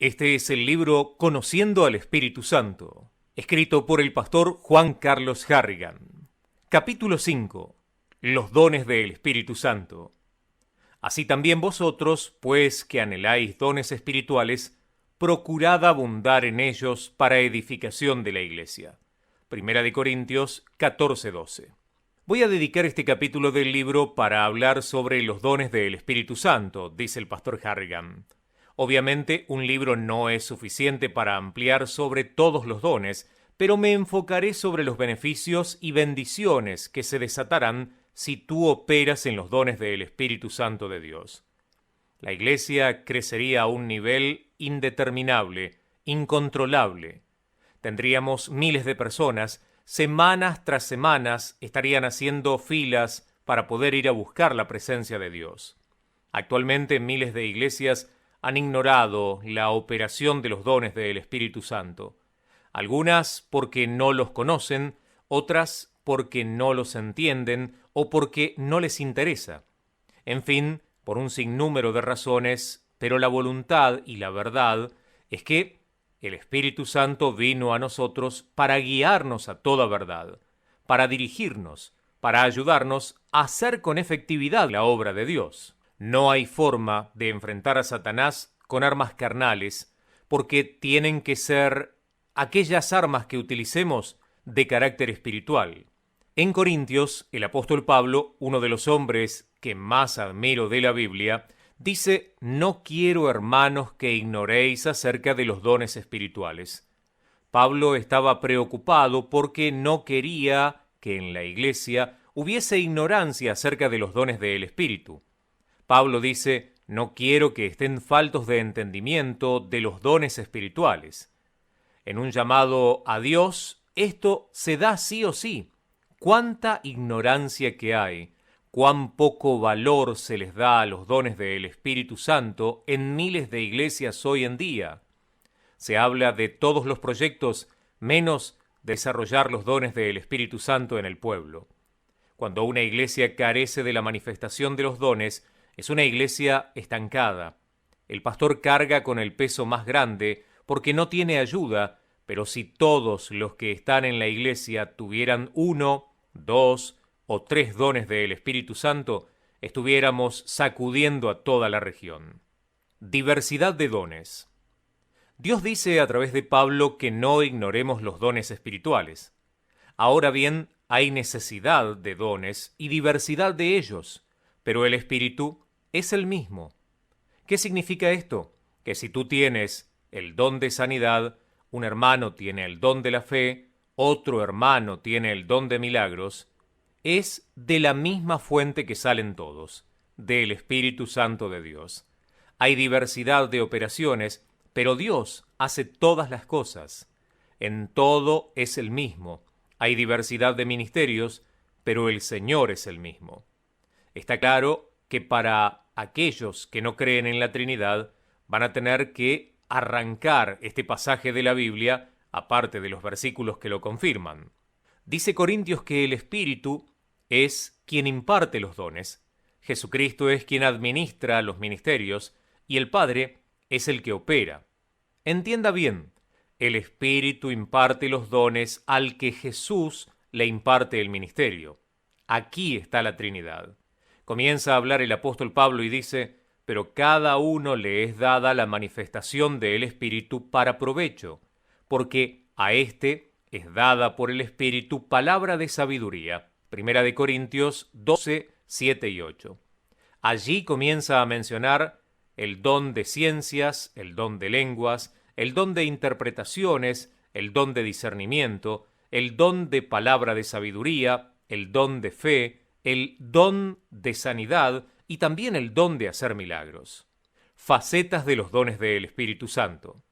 Este es el libro Conociendo al Espíritu Santo, escrito por el pastor Juan Carlos Harrigan. Capítulo 5. Los dones del Espíritu Santo. Así también vosotros, pues que anheláis dones espirituales, procurad abundar en ellos para edificación de la iglesia. Primera de Corintios 14:12. Voy a dedicar este capítulo del libro para hablar sobre los dones del Espíritu Santo, dice el pastor Harrigan. Obviamente, un libro no es suficiente para ampliar sobre todos los dones, pero me enfocaré sobre los beneficios y bendiciones que se desatarán si tú operas en los dones del Espíritu Santo de Dios. La iglesia crecería a un nivel indeterminable, incontrolable. Tendríamos miles de personas, semanas tras semanas estarían haciendo filas para poder ir a buscar la presencia de Dios. Actualmente miles de iglesias han ignorado la operación de los dones del Espíritu Santo. Algunas porque no los conocen, otras porque no los entienden o porque no les interesa. En fin, por un sinnúmero de razones, pero la voluntad y la verdad es que el Espíritu Santo vino a nosotros para guiarnos a toda verdad, para dirigirnos, para ayudarnos a hacer con efectividad la obra de Dios. No hay forma de enfrentar a Satanás con armas carnales, porque tienen que ser aquellas armas que utilicemos de carácter espiritual. En Corintios, el apóstol Pablo, uno de los hombres que más admiro de la Biblia, dice: «No quiero, hermanos, que ignoréis acerca de los dones espirituales». Pablo estaba preocupado porque no quería que en la iglesia hubiese ignorancia acerca de los dones del Espíritu. Pablo dice: «No quiero que estén faltos de entendimiento de los dones espirituales». En un llamado a Dios, esto se da sí o sí. ¡Cuánta ignorancia que hay! ¡Cuán poco valor se les da a los dones del Espíritu Santo en miles de iglesias hoy en día! Se habla de todos los proyectos, menos de desarrollar los dones del Espíritu Santo en el pueblo. Cuando una iglesia carece de la manifestación de los dones, es una iglesia estancada. El pastor carga con el peso más grande porque no tiene ayuda, pero si todos los que están en la iglesia tuvieran 1, 2 o 3 dones del Espíritu Santo, estuviéramos sacudiendo a toda la región. Diversidad de dones. Dios dice a través de Pablo que no ignoremos los dones espirituales. Ahora bien, hay necesidad de dones y diversidad de ellos, pero el Espíritu es el mismo. ¿Qué significa esto? Que si tú tienes el don de sanidad, un hermano tiene el don de la fe, otro hermano tiene el don de milagros, es de la misma fuente que salen todos, del Espíritu Santo de Dios. Hay diversidad de operaciones, pero Dios hace todas las cosas. En todo es el mismo. Hay diversidad de ministerios, pero el Señor es el mismo. Está claro que para aquellos que no creen en la Trinidad van a tener que arrancar este pasaje de la Biblia, aparte de los versículos que lo confirman. Dice Corintios que el Espíritu es quien imparte los dones, Jesucristo es quien administra los ministerios y el Padre es el que opera. Entienda bien, el Espíritu imparte los dones al que Jesús le imparte el ministerio. Aquí está la Trinidad. Comienza a hablar el apóstol Pablo y dice: «Pero cada uno le es dada la manifestación del Espíritu para provecho, porque a éste es dada por el Espíritu palabra de sabiduría». Primera de Corintios 12, 7 y 8. Allí comienza a mencionar el don de ciencias, el don de lenguas, el don de interpretaciones, el don de discernimiento, el don de palabra de sabiduría, el don de fe, el don de sanidad y también el don de hacer milagros. Facetas de los dones del Espíritu Santo.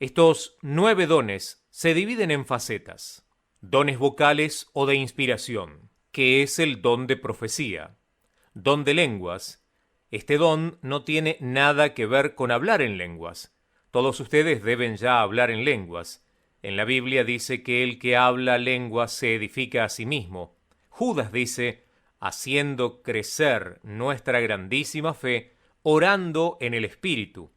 Estos 9 dones se dividen en facetas. Dones vocales o de inspiración, que es el don de profecía. Don de lenguas. Este don no tiene nada que ver con hablar en lenguas. Todos ustedes deben ya hablar en lenguas. En la Biblia dice que el que habla lenguas se edifica a sí mismo. Judas dice: «haciendo crecer nuestra grandísima fe, orando en el Espíritu».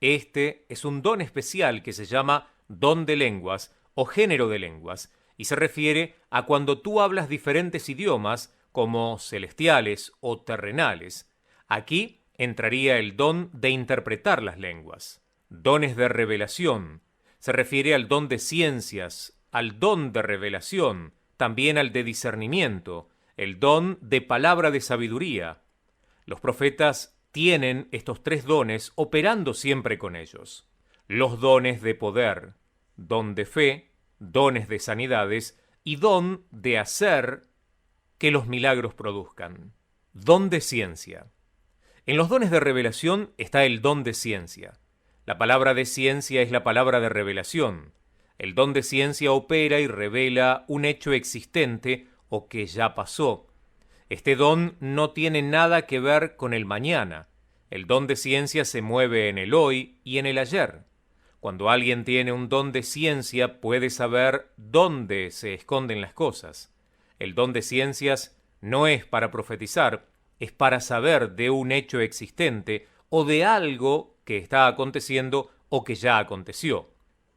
Este es un don especial que se llama don de lenguas o género de lenguas, y se refiere a cuando tú hablas diferentes idiomas, como celestiales o terrenales. Aquí entraría el don de interpretar las lenguas. Dones de revelación. Se refiere al don de ciencias, al don de revelación, también al de discernimiento, el don de palabra de sabiduría. Los profetas tienen estos tres dones operando siempre con ellos. Los dones de poder, don de fe, dones de sanidades y don de hacer que los milagros produzcan. Don de ciencia. En los dones de revelación está el don de ciencia. La palabra de ciencia es la palabra de revelación. El don de ciencia opera y revela un hecho existente o que ya pasó. Este don no tiene nada que ver con el mañana. El don de ciencia se mueve en el hoy y en el ayer. Cuando alguien tiene un don de ciencia, puede saber dónde se esconden las cosas. El don de ciencias no es para profetizar, es para saber de un hecho existente o de algo que está aconteciendo o que ya aconteció.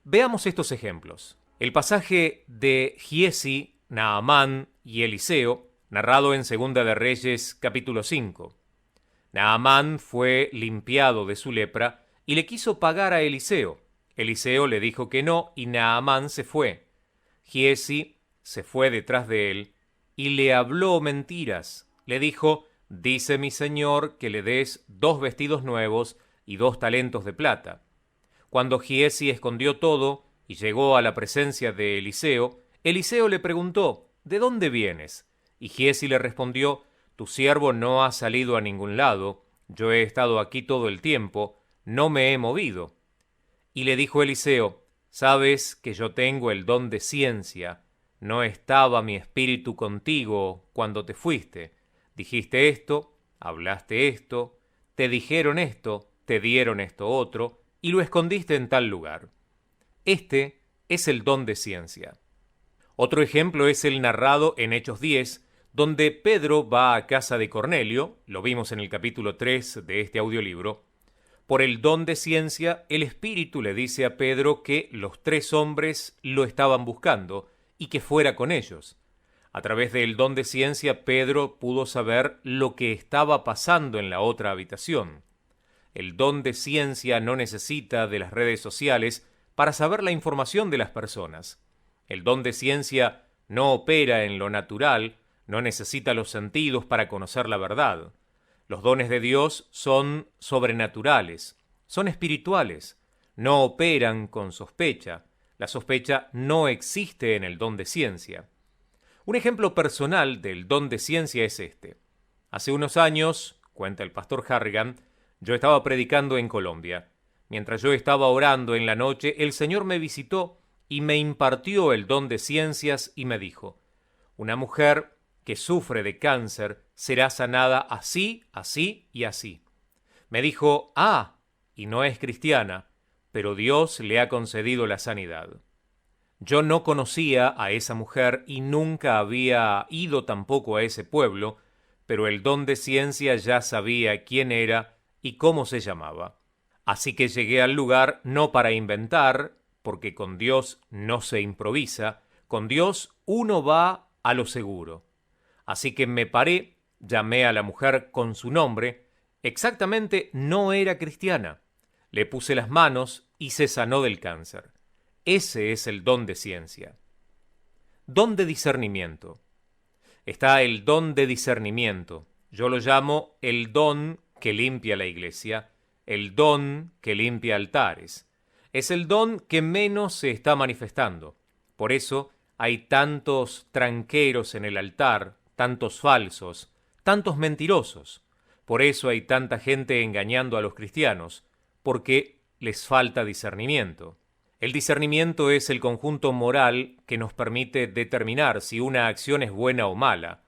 Veamos estos ejemplos. El pasaje de Giesi, Naamán y Eliseo, narrado en 2 de Reyes, capítulo 5. Naamán fue limpiado de su lepra y le quiso pagar a Eliseo. Eliseo le dijo que no y Naamán se fue. Giesi se fue detrás de él y le habló mentiras. Le dijo: dice mi señor que le des 2 vestidos nuevos y 2 talentos de plata. Cuando Giesi escondió todo y llegó a la presencia de Eliseo, Eliseo le preguntó: ¿de dónde vienes? Y Giesi le respondió: tu siervo no ha salido a ningún lado, yo he estado aquí todo el tiempo, no me he movido. Y le dijo Eliseo: sabes que yo tengo el don de ciencia, no estaba mi espíritu contigo cuando te fuiste. Dijiste esto, hablaste esto, te dijeron esto, te dieron esto otro, y lo escondiste en tal lugar. Este es el don de ciencia. Otro ejemplo es el narrado en Hechos 10, donde Pedro va a casa de Cornelio, lo vimos en el capítulo 3 de este audiolibro. Por el don de ciencia, el Espíritu le dice a Pedro que los 3 hombres lo estaban buscando y que fuera con ellos. A través del don de ciencia, Pedro pudo saber lo que estaba pasando en la otra habitación. El don de ciencia no necesita de las redes sociales para saber la información de las personas. El don de ciencia no opera en lo natural, no necesita los sentidos para conocer la verdad. Los dones de Dios son sobrenaturales, son espirituales, no operan con sospecha. La sospecha no existe en el don de ciencia. Un ejemplo personal del don de ciencia es este. Hace unos años, cuenta el pastor Harrigan, yo estaba predicando en Colombia. Mientras yo estaba orando en la noche, el Señor me visitó y me impartió el don de ciencias y me dijo: una mujer que sufre de cáncer será sanada así, así y así. Me dijo: y no es cristiana, pero Dios le ha concedido la sanidad. Yo no conocía a esa mujer y nunca había ido tampoco a ese pueblo, pero el don de ciencia ya sabía quién era y cómo se llamaba. Así que llegué al lugar no para inventar, porque con Dios no se improvisa, con Dios uno va a lo seguro. Así que me paré, llamé a la mujer con su nombre, exactamente no era cristiana. Le puse las manos y se sanó del cáncer. Ese es el don de ciencia. Don de discernimiento. Está el don de discernimiento. Yo lo llamo el don que limpia la iglesia, el don que limpia altares. Es el don que menos se está manifestando. Por eso hay tantos tranqueros en el altar, tantos falsos, tantos mentirosos. Por eso hay tanta gente engañando a los cristianos, porque les falta discernimiento. El discernimiento es el conjunto moral que nos permite determinar si una acción es buena o mala.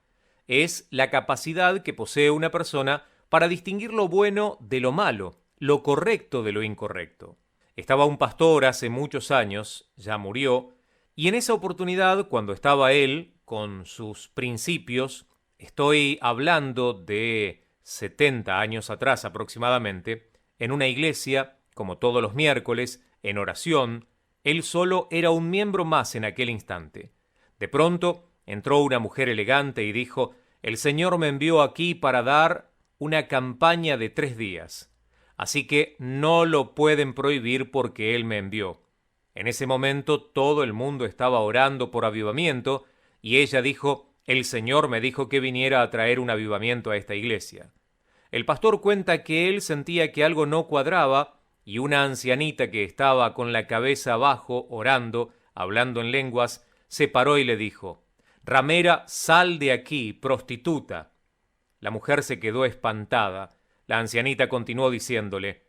Es la capacidad que posee una persona para distinguir lo bueno de lo malo, lo correcto de lo incorrecto. Estaba un pastor hace muchos años, ya murió, y en esa oportunidad, cuando estaba él con sus principios, estoy hablando de 70 años atrás aproximadamente, en una iglesia como todos los miércoles, en oración. Él solo era un miembro más en aquel instante. De pronto entró una mujer elegante y dijo: «El Señor me envió aquí para dar una campaña de 3 días. Así que no lo pueden prohibir porque Él me envió». En ese momento todo el mundo estaba orando por avivamiento y ella dijo: «El Señor me dijo que viniera a traer un avivamiento a esta iglesia». El pastor cuenta que él sentía que algo no cuadraba y una ancianita que estaba con la cabeza abajo, orando, hablando en lenguas, se paró y le dijo: «Ramera, sal de aquí, prostituta». La mujer se quedó espantada. La ancianita continuó diciéndole: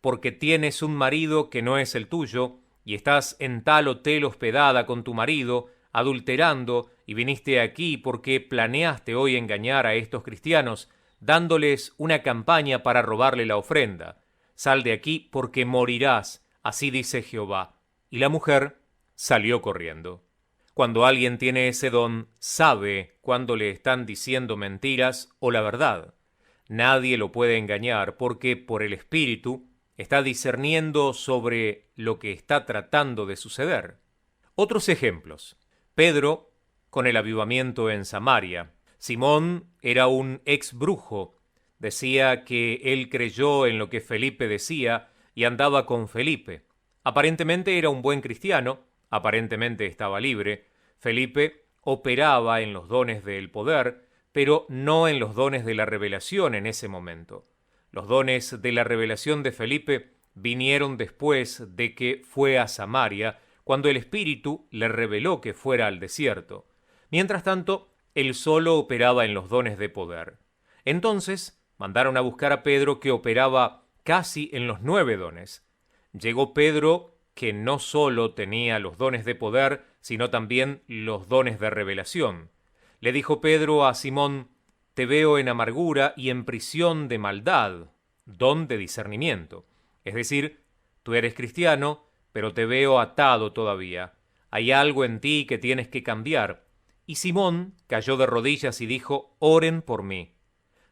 «Porque tienes un marido que no es el tuyo, y estás en tal hotel hospedada con tu marido, adulterando, y viniste aquí porque planeaste hoy engañar a estos cristianos, dándoles una campaña para robarle la ofrenda. Sal de aquí porque morirás, así dice Jehová». Y la mujer salió corriendo. Cuando alguien tiene ese don, sabe cuándo le están diciendo mentiras o la verdad. Nadie lo puede engañar porque por el Espíritu está discerniendo sobre lo que está tratando de suceder. Otros ejemplos. Pedro, con el avivamiento en Samaria. Simón era un ex brujo. Decía que él creyó en lo que Felipe decía y andaba con Felipe. Aparentemente era un buen cristiano, aparentemente estaba libre. Felipe operaba en los dones del poder, pero no en los dones de la revelación en ese momento. Los dones de la revelación de Felipe vinieron después de que fue a Samaria, cuando el Espíritu le reveló que fuera al desierto. Mientras tanto, él solo operaba en los dones de poder. Entonces mandaron a buscar a Pedro, que operaba casi en los 9 dones. Llegó Pedro, que no solo tenía los dones de poder, sino también los dones de revelación. Le dijo Pedro a Simón: «Te veo en amargura y en prisión de maldad», don de discernimiento. Es decir, tú eres cristiano, pero te veo atado todavía. Hay algo en ti que tienes que cambiar. Y Simón cayó de rodillas y dijo: «Oren por mí».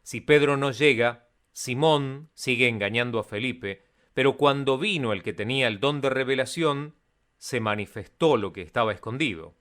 Si Pedro no llega, Simón sigue engañando a Felipe, pero cuando vino el que tenía el don de revelación, se manifestó lo que estaba escondido.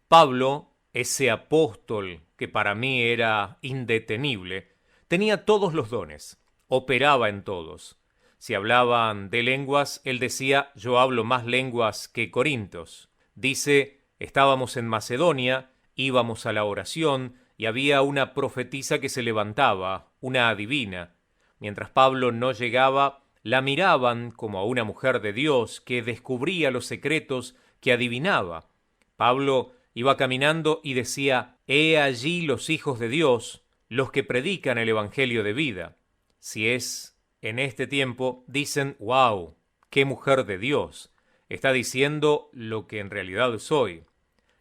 Pablo, ese apóstol que para mí era indetenible, tenía todos los dones, operaba en todos. Si hablaban de lenguas, él decía: «Yo hablo más lenguas que corintios». Dice: «Estábamos en Macedonia, íbamos a la oración, y había una profetisa que se levantaba, una adivina. Mientras Pablo no llegaba, la miraban como a una mujer de Dios que descubría los secretos, que adivinaba. Pablo iba caminando y decía: «He allí los hijos de Dios, los que predican el evangelio de vida». Si es en este tiempo, dicen: «Wow, qué mujer de Dios, está diciendo lo que en realidad soy».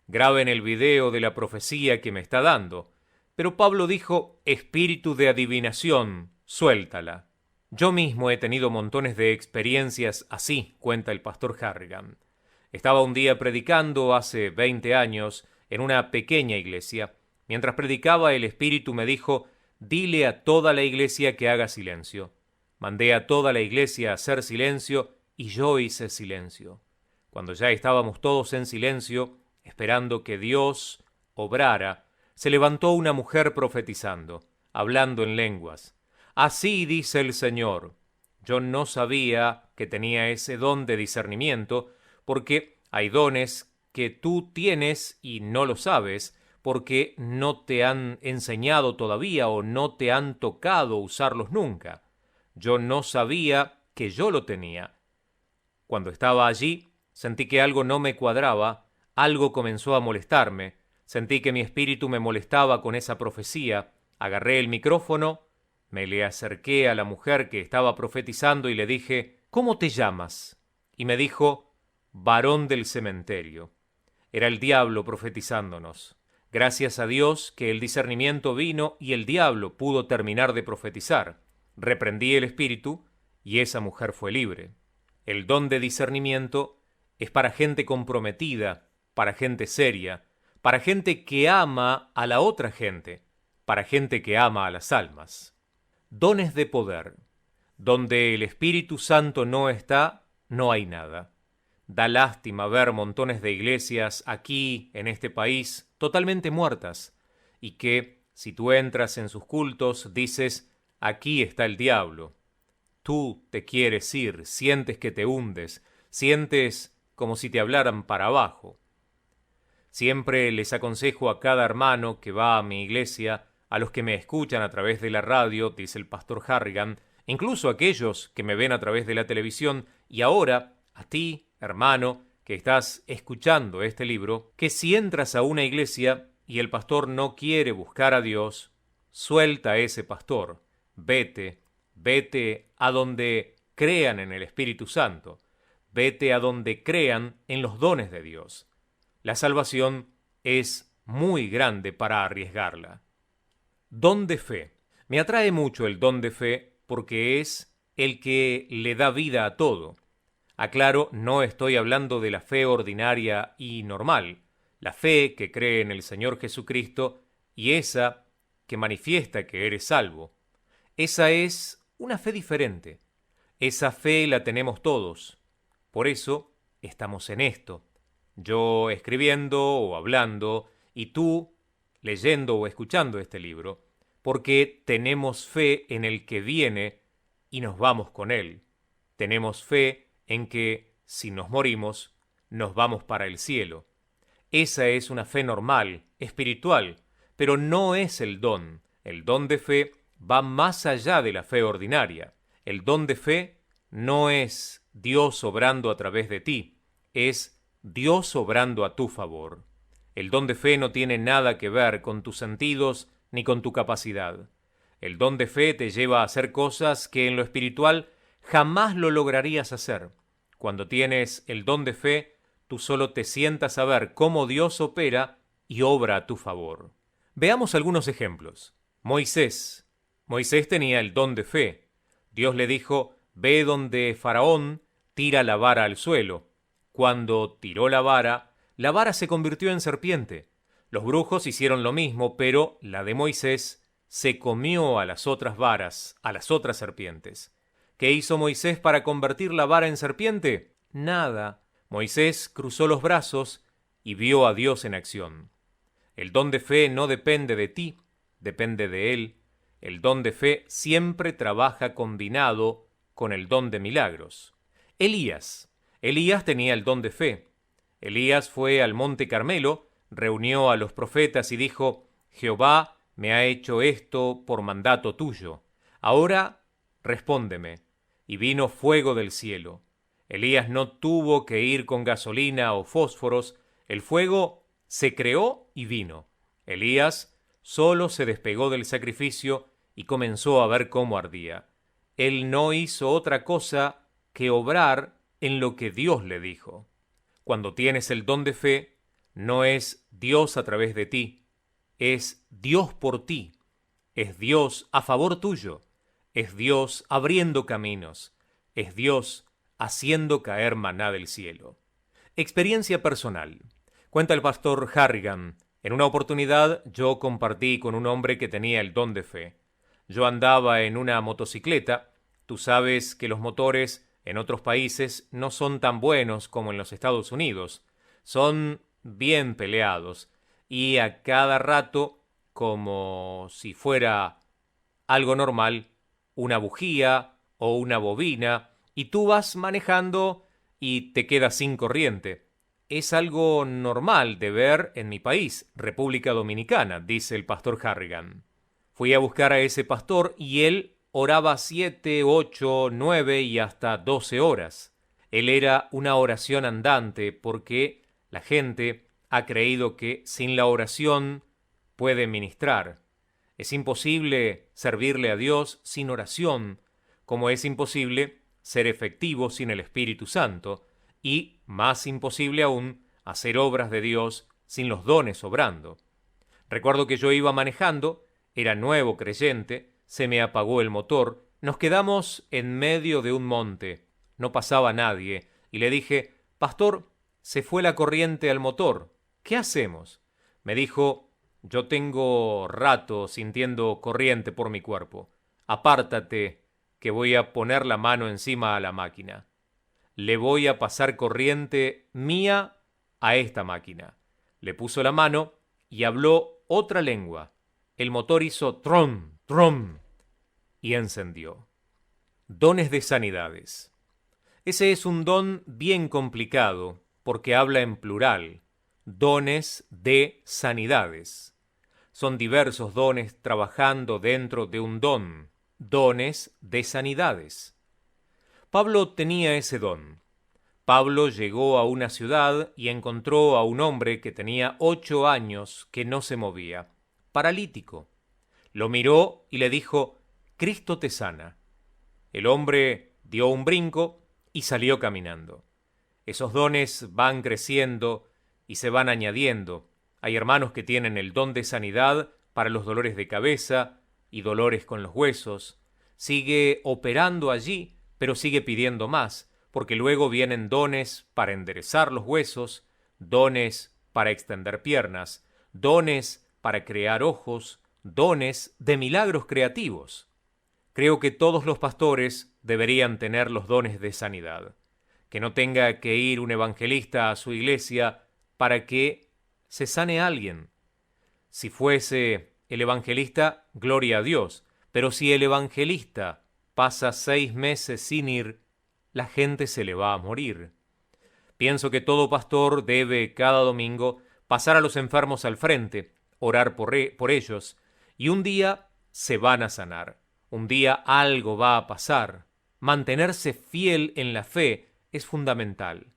Graben el video de la profecía que me está dando. Pero Pablo dijo: «Espíritu de adivinación, suéltala». Yo mismo he tenido montones de experiencias así, cuenta el pastor Harrigan. Estaba un día predicando hace 20 años en una pequeña iglesia. Mientras predicaba, el Espíritu me dijo: «Dile a toda la iglesia que haga silencio». Mandé a toda la iglesia a hacer silencio y yo hice silencio. Cuando ya estábamos todos en silencio, esperando que Dios obrara, se levantó una mujer profetizando, hablando en lenguas. «Así dice el Señor». Yo no sabía que tenía ese don de discernimiento, porque hay dones que tú tienes y no lo sabes, porque no te han enseñado todavía o no te han tocado usarlos nunca. Yo no sabía que yo lo tenía. Cuando estaba allí, sentí que algo no me cuadraba, algo comenzó a molestarme, sentí que mi espíritu me molestaba con esa profecía. Agarré el micrófono, me le acerqué a la mujer que estaba profetizando y le dije: «¿Cómo te llamas?». Y me dijo: «Varón del cementerio». Era el diablo profetizándonos. Gracias a Dios que el discernimiento vino y el diablo pudo terminar de profetizar. Reprendí el espíritu y esa mujer fue libre. El don de discernimiento es para gente comprometida, para gente seria, para gente que ama a la otra gente, para gente que ama a las almas. Dones de poder. Donde el Espíritu Santo no está, no hay nada. Da lástima ver montones de iglesias aquí, en este país, totalmente muertas, y que, si tú entras en sus cultos, dices, aquí está el diablo. Tú te quieres ir, sientes que te hundes, sientes como si te hablaran para abajo. Siempre les aconsejo a cada hermano que va a mi iglesia, a los que me escuchan a través de la radio, dice el pastor Harrigan, incluso a aquellos que me ven a través de la televisión, y ahora, a ti, hermano, que estás escuchando este libro, que si entras a una iglesia y el pastor no quiere buscar a Dios, suelta a ese pastor, vete a donde crean en el Espíritu Santo, vete a donde crean en los dones de Dios. La salvación es muy grande para arriesgarla. Don de fe. Me atrae mucho el don de fe porque es el que le da vida a todo. Aclaro, no estoy hablando de la fe ordinaria y normal, la fe que cree en el Señor Jesucristo y esa que manifiesta que eres salvo. Esa es una fe diferente. Esa fe la tenemos todos. Por eso estamos en esto. Yo escribiendo o hablando y tú leyendo o escuchando este libro, porque tenemos fe en el que viene y nos vamos con él. Tenemos fe en que, si nos morimos, nos vamos para el cielo. Esa es una fe normal, espiritual, pero no es el don. El don de fe va más allá de la fe ordinaria. El don de fe no es Dios obrando a través de ti, es Dios obrando a tu favor. El don de fe no tiene nada que ver con tus sentidos ni con tu capacidad. El don de fe te lleva a hacer cosas que en lo espiritual jamás lo lograrías hacer. Cuando tienes el don de fe, tú solo te sientas a ver cómo Dios opera y obra a tu favor. Veamos algunos ejemplos. Moisés tenía el don de fe. Dios le dijo, ve donde Faraón, tira la vara al suelo. Cuando tiró la vara se convirtió en serpiente. Los brujos hicieron lo mismo, pero la de Moisés se comió a las otras varas, a las otras serpientes. ¿Qué hizo Moisés para convertir la vara en serpiente? Nada. Moisés cruzó los brazos y vio a Dios en acción. El don de fe no depende de ti, depende de Él. El don de fe siempre trabaja combinado con el don de milagros. Elías tenía el don de fe. Elías fue al monte Carmelo, reunió a los profetas y dijo, Jehová me ha hecho esto por mandato tuyo. Ahora respóndeme. Y vino fuego del cielo. Elías no tuvo que ir con gasolina o fósforos, el fuego se creó y vino. Elías solo se despegó del sacrificio y comenzó a ver cómo ardía. Él no hizo otra cosa que obrar en lo que Dios le dijo. Cuando tienes el don de fe, no es Dios a través de ti, es Dios por ti, es Dios a favor tuyo, es Dios abriendo caminos, es Dios haciendo caer maná del cielo. Experiencia personal. Cuenta el pastor Harrigan, en una oportunidad yo compartí con un hombre que tenía el don de fe. Yo andaba en una motocicleta, tú sabes que los motores en otros países no son tan buenos como en los Estados Unidos. Son bien peleados y a cada rato, como si fuera algo normal, una bujía o una bobina y tú vas manejando y te quedas sin corriente. Es algo normal de ver en mi país, República Dominicana, dice el pastor Harrigan. Fui a buscar a ese pastor y él oraba 7, 8, 9 y hasta 12 horas. Él era una oración andante porque la gente ha creído que sin la oración puede ministrar. Es imposible servirle a Dios sin oración, como es imposible ser efectivo sin el Espíritu Santo, y más imposible aún hacer obras de Dios sin los dones obrando. Recuerdo que yo iba manejando, era nuevo creyente, se me apagó el motor, nos quedamos en medio de un monte, no pasaba nadie, y le dije, pastor, se fue la corriente al motor, ¿qué hacemos? Me dijo, yo tengo rato sintiendo corriente por mi cuerpo, apártate que voy a poner la mano encima a la máquina. Le voy a pasar corriente mía a esta máquina. Le puso la mano y habló otra lengua. El motor hizo trom, trom y encendió. Dones de sanidades. Ese es un don bien complicado porque habla en plural. Dones de sanidades. Son diversos dones trabajando dentro de un don. Dones de sanidades. Pablo tenía ese don. Pablo llegó a una ciudad y encontró a un hombre que tenía 8 años que no se movía, paralítico. Lo miró y le dijo: Cristo te sana. El hombre dio un brinco y salió caminando. Esos dones van creciendo y se van añadiendo. Hay hermanos que tienen el don de sanidad para los dolores de cabeza y dolores con los huesos. Sigue operando allí, pero sigue pidiendo más, porque luego vienen dones para enderezar los huesos, dones para extender piernas, dones para crear ojos, dones de milagros creativos. Creo que todos los pastores deberían tener los dones de sanidad. Que no tenga que ir un evangelista a su iglesia para que se sane alguien. Si fuese el evangelista, gloria a Dios. Pero si el evangelista pasa 6 meses sin ir, la gente se le va a morir. Pienso que todo pastor debe cada domingo pasar a los enfermos al frente, orar por ellos, y un día se van a sanar. Un día algo va a pasar. Mantenerse fiel en la fe es fundamental.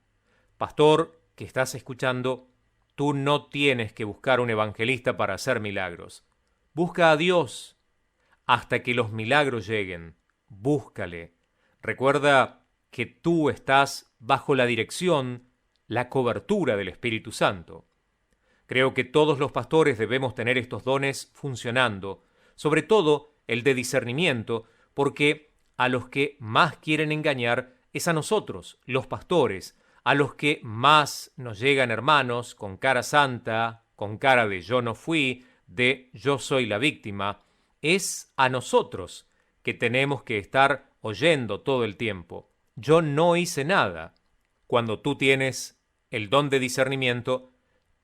Pastor, que estás escuchando, tú no tienes que buscar un evangelista para hacer milagros. Busca a Dios hasta que los milagros lleguen. Búscale. Recuerda que tú estás bajo la dirección, la cobertura del Espíritu Santo. Creo que todos los pastores debemos tener estos dones funcionando, sobre todo el de discernimiento, porque a los que más quieren engañar es a nosotros, los pastores, a los que más nos llegan hermanos con cara santa, con cara de yo no fui, de yo soy la víctima, es a nosotros que tenemos que estar oyendo todo el tiempo. Yo no hice nada. Cuando tú tienes el don de discernimiento,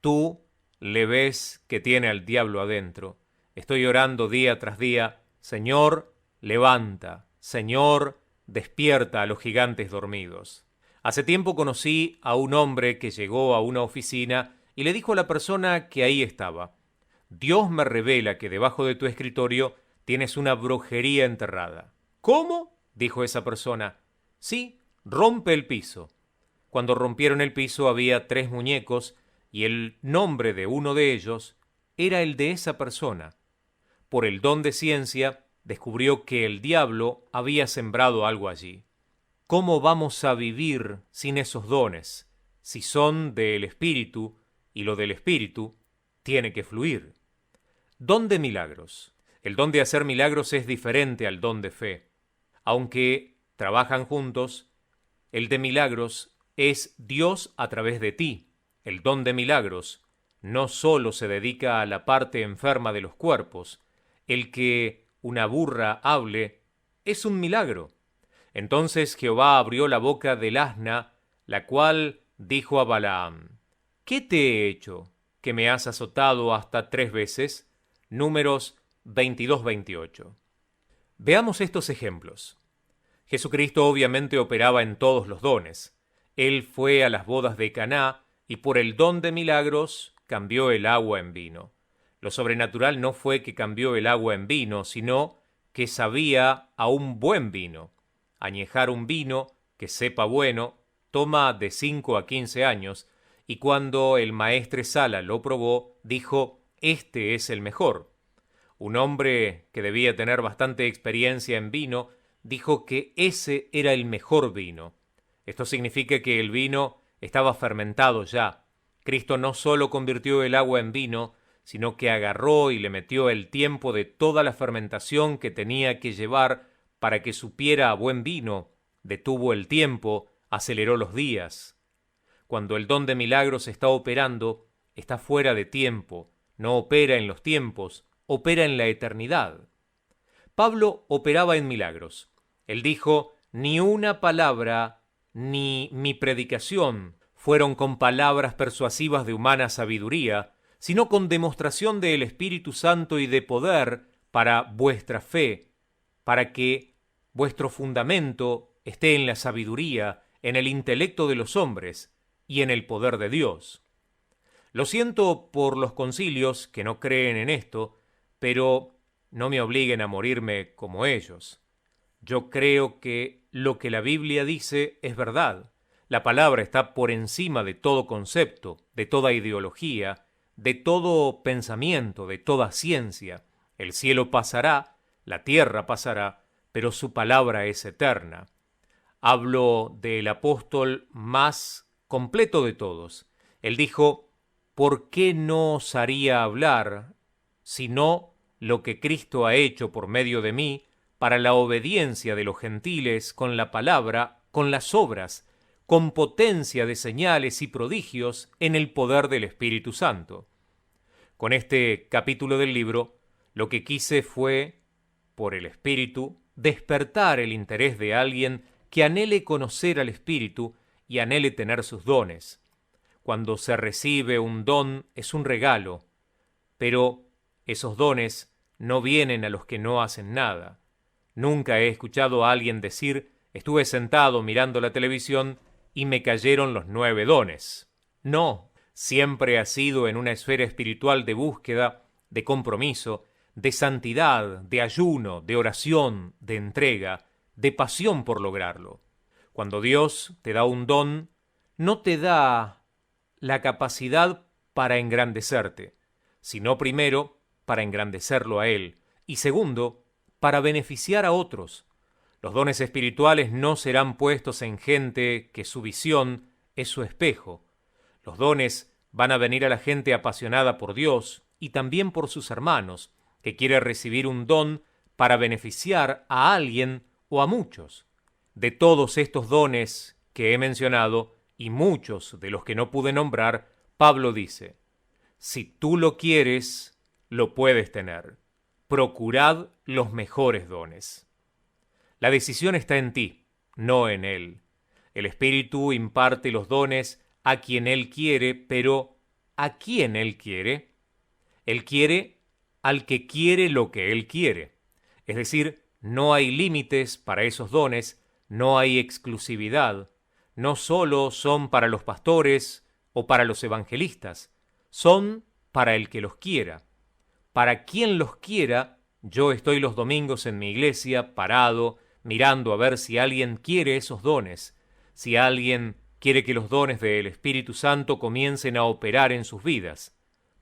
tú le ves que tiene al diablo adentro. Estoy orando día tras día: Señor, levanta. Señor, despierta a los gigantes dormidos. Hace tiempo conocí a un hombre que llegó a una oficina y le dijo a la persona que ahí estaba: Dios me revela que debajo de tu escritorio tienes una brujería enterrada. ¿Cómo?, dijo esa persona. Sí, rompe el piso. Cuando rompieron el piso había 3 muñecos y el nombre de uno de ellos era el de esa persona. Por el don de ciencia, descubrió que el diablo había sembrado algo allí. ¿Cómo vamos a vivir sin esos dones, si son del Espíritu, y lo del Espíritu tiene que fluir? Don de milagros. El don de hacer milagros es diferente al don de fe. Aunque trabajan juntos, el de milagros es Dios a través de ti. El don de milagros no solo se dedica a la parte enferma de los cuerpos. El que una burra hable es un milagro. Entonces Jehová abrió la boca del asna, la cual dijo a Balaam: ¿Qué te he hecho, que me has azotado hasta 3 veces? Números 22-28. Veamos estos ejemplos. Jesucristo obviamente operaba en todos los dones. Él fue a las bodas de Caná y por el don de milagros cambió el agua en vino. Lo sobrenatural no fue que cambió el agua en vino, sino que sabía a un buen vino. Añejar un vino que sepa bueno toma de 5 a 15 años, y cuando el maestresala lo probó, dijo: este es el mejor. Un hombre que debía tener bastante experiencia en vino dijo que ese era el mejor vino. Esto significa que el vino estaba fermentado ya. Cristo no solo convirtió el agua en vino, sino que agarró y le metió el tiempo de toda la fermentación que tenía que llevar para que supiera a buen vino, detuvo el tiempo, aceleró los días. Cuando el don de milagros está operando, está fuera de tiempo, no opera en los tiempos, opera en la eternidad. Pablo operaba en milagros. Él dijo, ni una palabra ni mi predicación fueron con palabras persuasivas de humana sabiduría, sino con demostración del Espíritu Santo y de poder para vuestra fe, para que vuestro fundamento esté en la sabiduría, en el intelecto de los hombres y en el poder de Dios. Lo siento por los concilios que no creen en esto, pero no me obliguen a morirme como ellos. Yo creo que lo que la Biblia dice es verdad. La palabra está por encima de todo concepto, de toda ideología, de todo pensamiento, de toda ciencia. El cielo pasará, la tierra pasará, pero su palabra es eterna. Hablo del apóstol más completo de todos. Él dijo, ¿por qué no osaría hablar sino lo que Cristo ha hecho por medio de mí para la obediencia de los gentiles con la palabra, con las obras, con potencia de señales y prodigios en el poder del Espíritu Santo? Con este capítulo del libro, lo que quise fue, por el Espíritu, despertar el interés de alguien que anhele conocer al Espíritu y anhele tener sus dones. Cuando se recibe un don es un regalo, pero esos dones no vienen a los que no hacen nada. Nunca he escuchado a alguien decir, estuve sentado mirando la televisión y me cayeron los 9 dones. No, siempre ha sido en una esfera espiritual de búsqueda, de compromiso, de santidad, de ayuno, de oración, de entrega, de pasión por lograrlo. Cuando Dios te da un don, no te da la capacidad para engrandecerte, sino primero para engrandecerlo a Él, y segundo, para beneficiar a otros. Los dones espirituales no serán puestos en gente que su visión es su espejo. Los dones van a venir a la gente apasionada por Dios y también por sus hermanos, que quiere recibir un don para beneficiar a alguien o a muchos. De todos estos dones que he mencionado, y muchos de los que no pude nombrar, Pablo dice, si tú lo quieres, lo puedes tener. Procurad los mejores dones. La decisión está en ti, no en Él. El Espíritu imparte los dones a quien Él quiere, pero ¿a quién Él quiere? Él quiere al que quiere lo que Él quiere. Es decir, no hay límites para esos dones, no hay exclusividad. No solo son para los pastores o para los evangelistas, son para el que los quiera. Para quien los quiera, yo estoy los domingos en mi iglesia parado, mirando a ver si alguien quiere esos dones, si alguien quiere que los dones del Espíritu Santo comiencen a operar en sus vidas.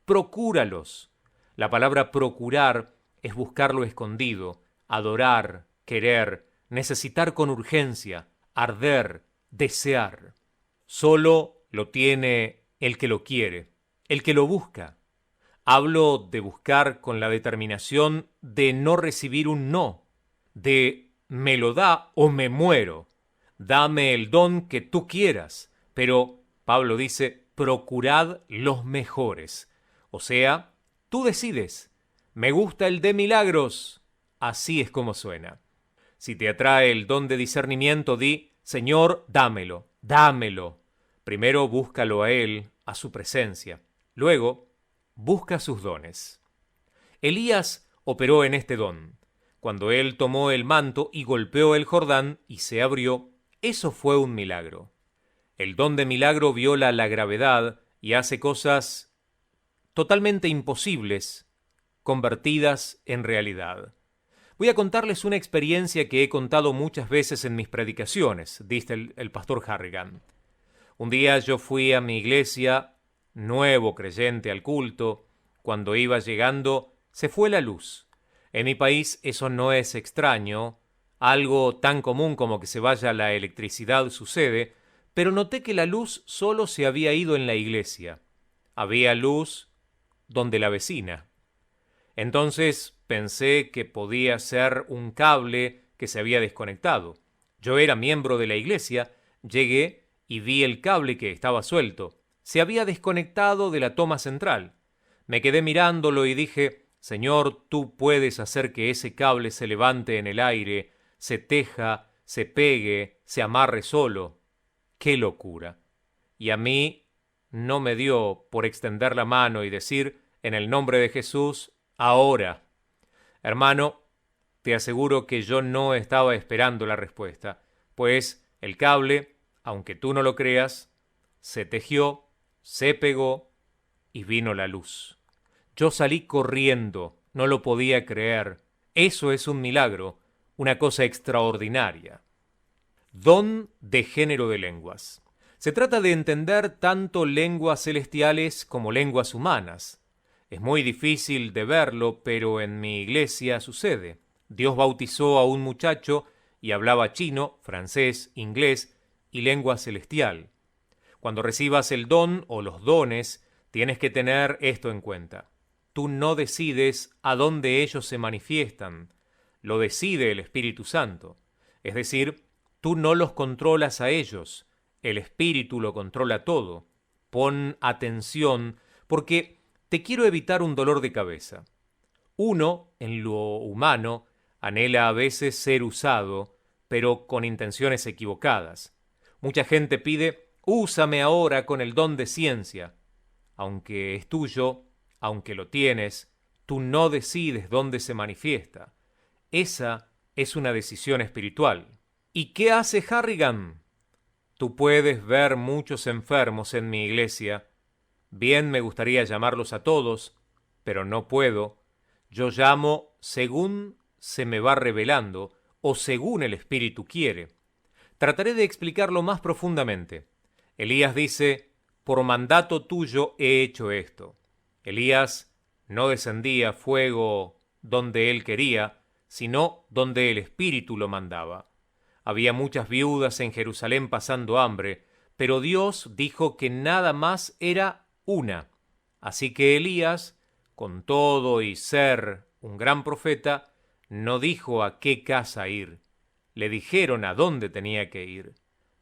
Procúralos. La palabra procurar es buscar lo escondido, adorar, querer, necesitar con urgencia, arder, desear. Solo lo tiene el que lo quiere, el que lo busca. Hablo de buscar con la determinación de no recibir un no, de me lo da o me muero. Dame el don que tú quieras, pero Pablo dice, procurad los mejores. O sea, tú decides. Me gusta el de milagros. Así es como suena. Si te atrae el don de discernimiento, di, Señor, dámelo, dámelo. Primero búscalo a Él, a su presencia. Luego, busca sus dones. Elías operó en este don. Cuando él tomó el manto y golpeó el Jordán y se abrió, eso fue un milagro. El don de milagro viola la gravedad y hace cosas totalmente imposibles, convertidas en realidad. Voy a contarles una experiencia que he contado muchas veces en mis predicaciones, dice el pastor Harrigan. Un día yo fui a mi iglesia, nuevo creyente al culto. Cuando iba llegando, se fue la luz. En mi país eso no es extraño, algo tan común como que se vaya la electricidad sucede, pero noté que la luz solo se había ido en la iglesia. Había luz donde la vecina. Entonces pensé que podía ser un cable que se había desconectado. Yo era miembro de la iglesia, llegué y vi el cable que estaba suelto. Se había desconectado de la toma central. Me quedé mirándolo y dije, Señor, tú puedes hacer que ese cable se levante en el aire se teja, se pegue, se amarre solo. ¡Qué locura! Y a mí no me dio por extender la mano y decir, en el nombre de Jesús, ahora. Hermano, te aseguro que yo no estaba esperando la respuesta, pues el cable, aunque tú no lo creas, se tejió, se pegó y vino la luz. Yo salí corriendo, no lo podía creer. Eso es un milagro, una cosa extraordinaria. Don de género de lenguas. Se trata de entender tanto lenguas celestiales como lenguas humanas. Es muy difícil de verlo, pero en mi iglesia sucede. Dios bautizó a un muchacho y hablaba chino, francés, inglés y lengua celestial. Cuando recibas el don o los dones, tienes que tener esto en cuenta. Tú no decides a dónde ellos se manifiestan, lo decide el Espíritu Santo. Es decir, tú no los controlas a ellos, el Espíritu lo controla todo. Pon atención, porque te quiero evitar un dolor de cabeza. Uno, en lo humano, anhela a veces ser usado, pero con intenciones equivocadas. Mucha gente pide, úsame ahora con el don de ciencia. Aunque es tuyo, aunque lo tienes, tú no decides dónde se manifiesta. Esa es una decisión espiritual. ¿Y qué hace Harrigan? Tú puedes ver muchos enfermos en mi iglesia. Bien me gustaría llamarlos a todos, pero no puedo. Yo llamo según se me va revelando o según el Espíritu quiere. Trataré de explicarlo más profundamente. Elías dice, por mandato tuyo he hecho esto. Elías no descendía fuego donde él quería, sino donde el Espíritu lo mandaba. Había muchas viudas en Jerusalén pasando hambre, pero Dios dijo que nada más era una. Así que Elías, con todo y ser un gran profeta, no dijo a qué casa ir. Le dijeron a dónde tenía que ir.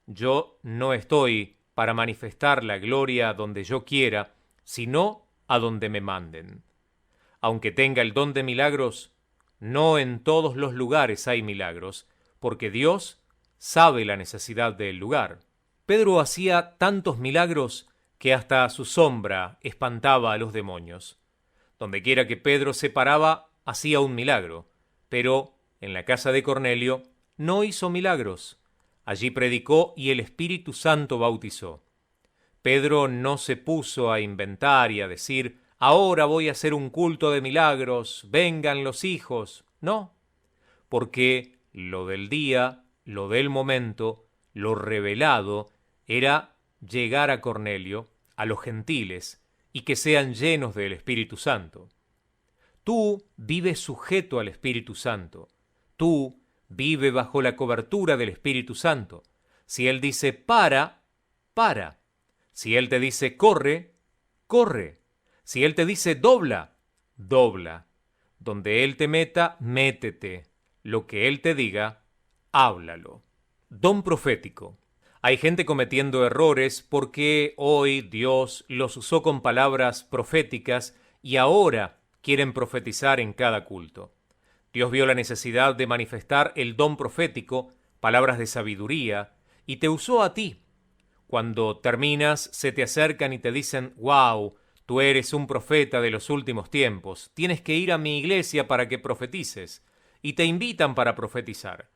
Yo no estoy para manifestar la gloria donde yo quiera, sino a donde me manden. Aunque tenga el don de milagros, no en todos los lugares hay milagros, porque Dios sabe la necesidad del lugar. Pedro hacía tantos milagros que hasta su sombra espantaba a los demonios. Donde quiera que Pedro se paraba, hacía un milagro, pero en la casa de Cornelio no hizo milagros. Allí predicó y el Espíritu Santo bautizó. Pedro no se puso a inventar y a decir, ahora voy a hacer un culto de milagros, vengan los hijos. No, porque lo del día, lo del momento, lo revelado, era llegar a Cornelio, a los gentiles, y que sean llenos del Espíritu Santo. Tú vives sujeto al Espíritu Santo. Tú vive bajo la cobertura del Espíritu Santo. Si Él dice para, para. Si Él te dice corre, corre. Si Él te dice dobla, dobla. Donde Él te meta, métete. Lo que Él te diga, háblalo. Don profético. Hay gente cometiendo errores porque hoy Dios los usó con palabras proféticas y ahora quieren profetizar en cada culto. Dios vio la necesidad de manifestar el don profético, palabras de sabiduría, y te usó a ti. Cuando terminas, se te acercan y te dicen, wow, tú eres un profeta de los últimos tiempos, tienes que ir a mi iglesia para que profetices, y te invitan para profetizar.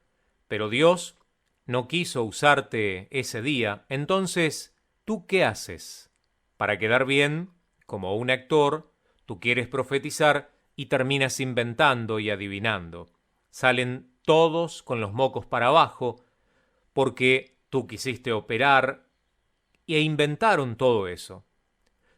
Pero Dios no quiso usarte ese día, entonces, ¿tú qué haces? Para quedar bien, como un actor, tú quieres profetizar y terminas inventando y adivinando. Salen todos con los mocos para abajo porque tú quisiste operar e inventaron todo eso.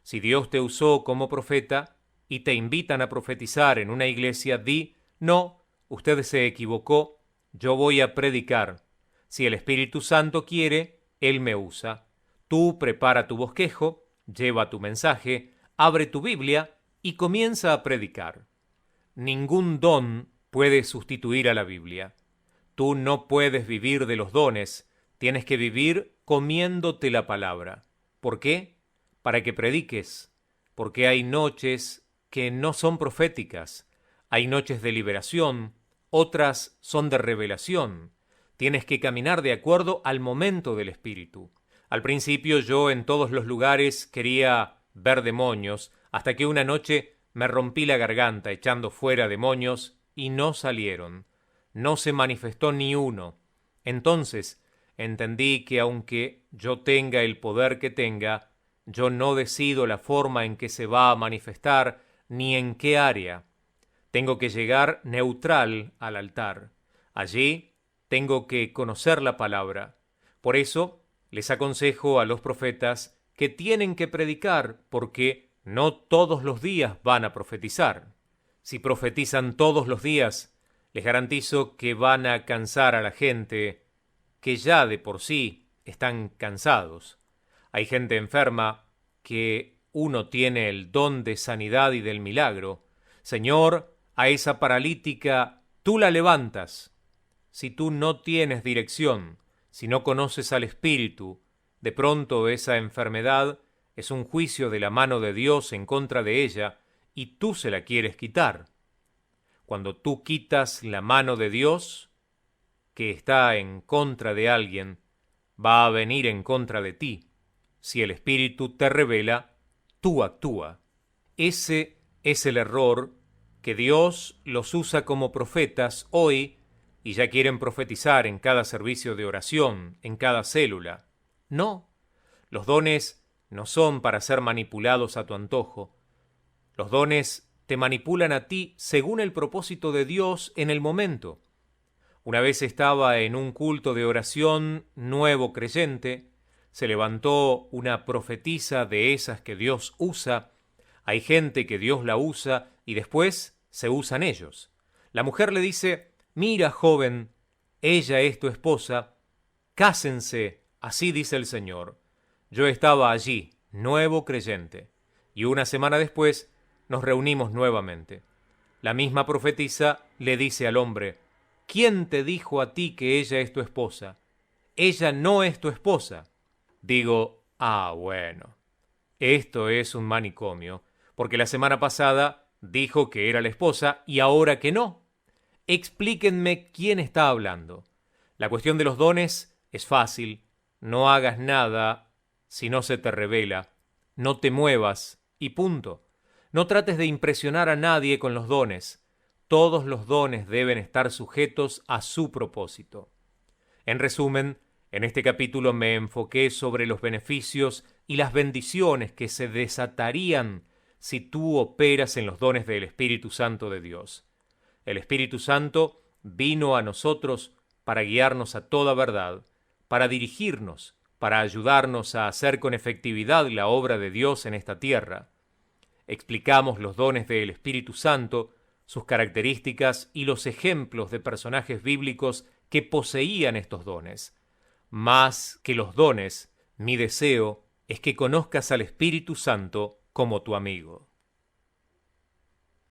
Si Dios te usó como profeta y te invitan a profetizar en una iglesia, di, no, usted se equivocó, yo voy a predicar. Si el Espíritu Santo quiere, Él me usa. Tú prepara tu bosquejo, lleva tu mensaje, abre tu Biblia y comienza a predicar. Ningún don puede sustituir a la Biblia. Tú no puedes vivir de los dones, tienes que vivir comiéndote la palabra. ¿Por qué? Para que prediques, porque hay noches que no son proféticas, hay noches de liberación, otras son de revelación. Tienes que caminar de acuerdo al momento del Espíritu. Al principio yo en todos los lugares quería ver demonios, hasta que una noche me rompí la garganta echando fuera demonios y no salieron. No se manifestó ni uno. Entonces entendí que aunque yo tenga el poder que tenga, yo no decido la forma en que se va a manifestar ni en qué área. Tengo que llegar neutral al altar. Allí tengo que conocer la palabra. Por eso les aconsejo a los profetas que tienen que predicar, porque no todos los días van a profetizar. Si profetizan todos los días, les garantizo que van a cansar a la gente que ya de por sí están cansados. Hay gente enferma que uno tiene el don de sanidad y del milagro. Señor, a esa paralítica tú la levantas. Si tú no tienes dirección, si no conoces al Espíritu, de pronto esa enfermedad es un juicio de la mano de Dios en contra de ella y tú se la quieres quitar. Cuando tú quitas la mano de Dios, que está en contra de alguien, va a venir en contra de ti. Si el Espíritu te revela, tú actúa. Ese es el error, que Dios los usa como profetas hoy y ya quieren profetizar en cada servicio de oración, en cada célula. No, los dones no son para ser manipulados a tu antojo. Los dones te manipulan a ti según el propósito de Dios en el momento. Una vez estaba en un culto de oración nuevo creyente, se levantó una profetisa de esas que Dios usa. Hay gente que Dios la usa y después se usan ellos. La mujer le dice: mira, joven, ella es tu esposa, cásense, así dice el Señor. Yo estaba allí, nuevo creyente, y una semana después nos reunimos nuevamente. La misma profetisa le dice al hombre: ¿quién te dijo a ti que ella es tu esposa? Ella no es tu esposa. Digo, bueno, esto es un manicomio, porque la semana pasada dijo que era la esposa y ahora que no. Explíquenme quién está hablando. La cuestión de los dones es fácil. No hagas nada si no se te revela. No te muevas y punto. No trates de impresionar a nadie con los dones. Todos los dones deben estar sujetos a su propósito. En resumen, en este capítulo me enfoqué sobre los beneficios y las bendiciones que se desatarían si tú operas en los dones del Espíritu Santo de Dios. El Espíritu Santo vino a nosotros para guiarnos a toda verdad, para dirigirnos, para ayudarnos a hacer con efectividad la obra de Dios en esta tierra. Explicamos los dones del Espíritu Santo, sus características y los ejemplos de personajes bíblicos que poseían estos dones. Más que los dones, mi deseo es que conozcas al Espíritu Santo como tu amigo.